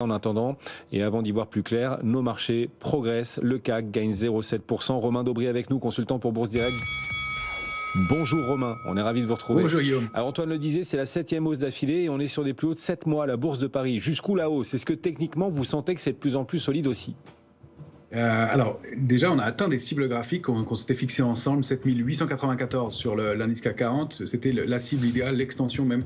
En attendant, et avant d'y voir plus clair, nos marchés progressent. Le CAC gagne 0,7%. Romain Daubry avec nous, consultant pour Bourse Direct. Bonjour Romain, on est ravi de vous retrouver. Bonjour Guillaume. Alors Antoine le disait, c'est la 7e hausse d'affilée et on est sur des plus hauts de 7 mois à la Bourse de Paris. Jusqu'où la hausse? Est-ce que techniquement vous sentez que c'est de plus en plus solide aussi? Alors, déjà, on a atteint des cibles graphiques qu'on s'était fixées ensemble, 7894 sur l'indice CAC 40. C'était la cible idéale, l'extension même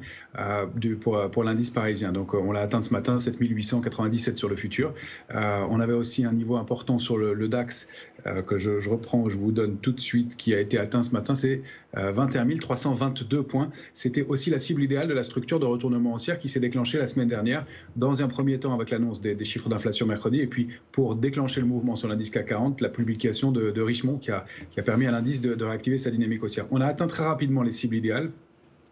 pour l'indice parisien. Donc, on l'a atteint ce matin, 7897 sur le futur. On avait aussi un niveau important sur le DAX que je reprends, je vous donne tout de suite, qui a été atteint ce matin, c'est 21 322 points. C'était aussi la cible idéale de la structure de retournement haussière qui s'est déclenchée la semaine dernière, dans un premier temps avec l'annonce des chiffres d'inflation mercredi, et puis pour déclencher le mouvement sur l'indice CAC 40, la publication de Richemont qui a permis à l'indice de réactiver sa dynamique haussière. On a atteint très rapidement les cibles idéales.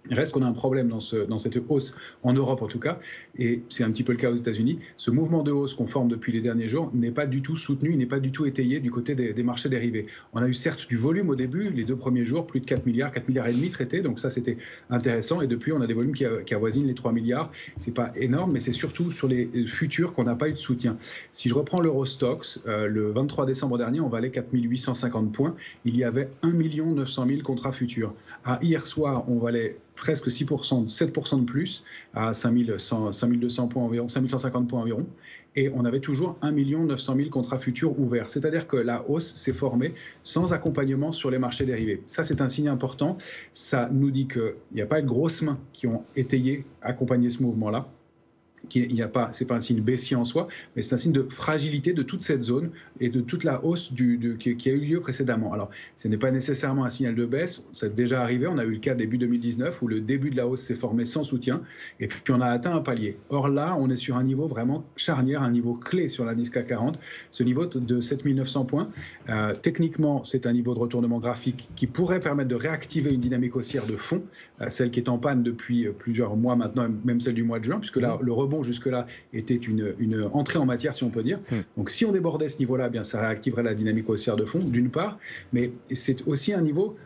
Il reste qu'on a un problème dans cette hausse, en Europe en tout cas, et c'est un petit peu le cas aux États-Unis. Ce mouvement de hausse qu'on forme depuis les derniers jours n'est pas du tout soutenu, n'est pas du tout étayé du côté des marchés dérivés. On a eu certes du volume au début, les 2 premiers jours, plus de 4 milliards et demi traités, donc ça c'était intéressant, et depuis on a des volumes qui avoisinent les 3 milliards. C'est pas énorme, mais c'est surtout sur les futurs qu'on n'a pas eu de soutien. Si je reprends l'Eurostoxx, le 23 décembre dernier, on valait 4 850 points. Il y avait 1 900 000 contrats futurs. Hier soir, on valait presque 6%, 7% de plus, à 5200 points environ, 5150 points environ. Et on avait toujours 1 900 000 contrats futurs ouverts. C'est-à-dire que la hausse s'est formée sans accompagnement sur les marchés dérivés. Ça, c'est un signe important. Ça nous dit qu'il n'y a pas de grosses mains qui ont étayé, accompagné ce mouvement-là. C'est pas un signe baissier en soi, mais c'est un signe de fragilité de toute cette zone et de toute la hausse qui a eu lieu précédemment. Alors, ce n'est pas nécessairement un signal de baisse, ça est déjà arrivé, on a eu le cas début 2019 où le début de la hausse s'est formé sans soutien et puis on a atteint un palier. Or là, on est sur un niveau vraiment charnière, un niveau clé sur l'indice CAC 40, ce niveau de 7900 points. Techniquement, c'est un niveau de retournement graphique qui pourrait permettre de réactiver une dynamique haussière de fond, celle qui est en panne depuis plusieurs mois maintenant, même celle du mois de juin, puisque là, le rebond jusque-là était une entrée en matière, si on peut dire. Donc si on débordait ce niveau-là, bien ça réactiverait la dynamique haussière de fond, d'une part, mais c'est aussi un niveau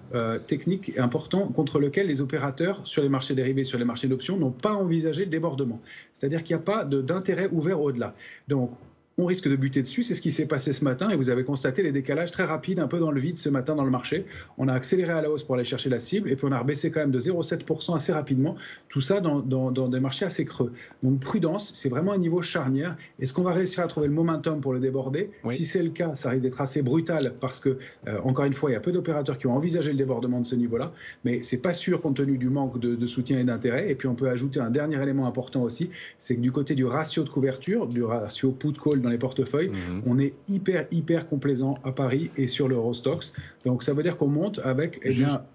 technique important contre lequel les opérateurs sur les marchés dérivés, sur les marchés d'options, n'ont pas envisagé le débordement. C'est-à-dire qu'il n'y a pas d'intérêt ouvert au-delà. Donc, on risque de buter dessus, c'est ce qui s'est passé ce matin et vous avez constaté les décalages très rapides un peu dans le vide ce matin dans le marché. On a accéléré à la hausse pour aller chercher la cible et puis on a rebaissé quand même de 0,7% assez rapidement, tout ça dans des marchés assez creux. Donc prudence, c'est vraiment un niveau charnière. Est-ce qu'on va réussir à trouver le momentum pour le déborder? Oui. Si c'est le cas, ça risque d'être assez brutal parce que, encore une fois, il y a peu d'opérateurs qui ont envisagé le débordement de ce niveau-là, mais c'est pas sûr compte tenu du manque de soutien et d'intérêt. Et puis on peut ajouter un dernier élément important aussi, c'est que du côté du ratio de couverture, du ratio put-call dans les portefeuilles, on est hyper complaisant à Paris et sur l'Eurostoxx. Donc ça veut dire qu'on monte avec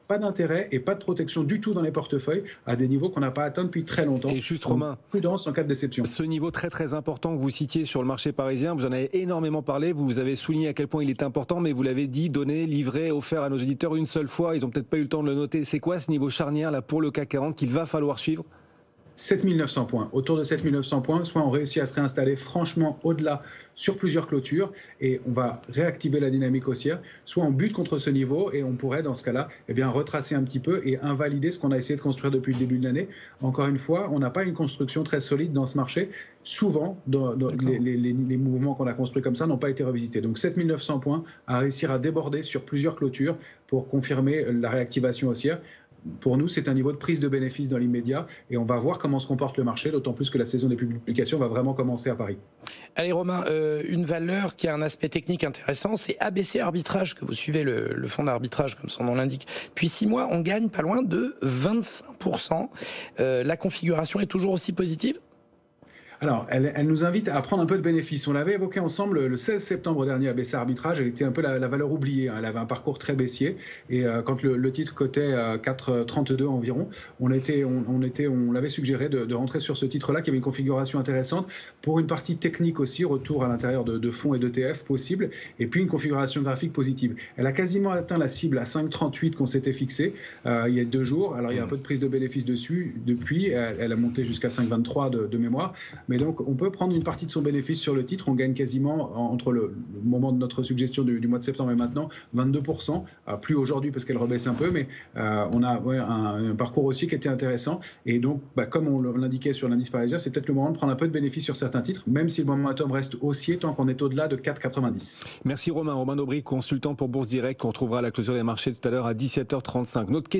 pas d'intérêt et pas de protection du tout dans les portefeuilles à des niveaux qu'on n'a pas atteints depuis très longtemps. Et juste Romain, prudence en cas de déception. Ce niveau très important que vous citiez sur le marché parisien, vous en avez énormément parlé, vous avez souligné à quel point il est important, mais vous l'avez dit, donné, livré, offert à nos auditeurs une seule fois, ils n'ont peut-être pas eu le temps de le noter. C'est quoi ce niveau charnière là pour le CAC 40 qu'il va falloir suivre? 7900 points. Autour de 7900 points, soit on réussit à se réinstaller franchement au-delà sur plusieurs clôtures et on va réactiver la dynamique haussière, soit on bute contre ce niveau et on pourrait dans ce cas-là retracer un petit peu et invalider ce qu'on a essayé de construire depuis le début de l'année. Encore une fois, on n'a pas une construction très solide dans ce marché. Souvent, les mouvements qu'on a construits comme ça n'ont pas été revisités. Donc 7900 points à réussir à déborder sur plusieurs clôtures pour confirmer la réactivation haussière. Pour nous, c'est un niveau de prise de bénéfice dans l'immédiat et on va voir comment se comporte le marché, d'autant plus que la saison des publications va vraiment commencer à Paris. Allez Romain, une valeur qui a un aspect technique intéressant, c'est ABC Arbitrage, que vous suivez le fonds d'arbitrage comme son nom l'indique. Depuis 6 mois, on gagne pas loin de 25%. La configuration est toujours aussi positive ? Alors, elle nous invite à prendre un peu de bénéfice. On l'avait évoqué ensemble le 16 septembre dernier à ABC Arbitrage. Elle était un peu la valeur oubliée. Elle avait un parcours très baissier. Et quand le titre cotait 4,32 environ, on l'avait suggéré de rentrer sur ce titre-là, qui avait une configuration intéressante pour une partie technique aussi, retour à l'intérieur de fonds et d'ETF possible, et puis une configuration graphique positive. Elle a quasiment atteint la cible à 5,38 qu'on s'était fixé il y a 2 jours. Alors, il y a un peu de prise de bénéfice dessus depuis. Elle a monté jusqu'à 5,23 de mémoire. Mais donc, on peut prendre une partie de son bénéfice sur le titre. On gagne quasiment, entre le moment de notre suggestion du mois de septembre et maintenant, 22%. Plus aujourd'hui parce qu'elle rebaisse un peu, mais on a un parcours aussi qui était intéressant. Et donc, comme on l'indiquait sur l'indice parisien, c'est peut-être le moment de prendre un peu de bénéfice sur certains titres, même si le momentum reste haussier tant qu'on est au-delà de 4,90. Merci Romain. Romain Aubry, consultant pour Bourse Direct, qu'on retrouvera à la clôture des marchés tout à l'heure à 17h35. Notre question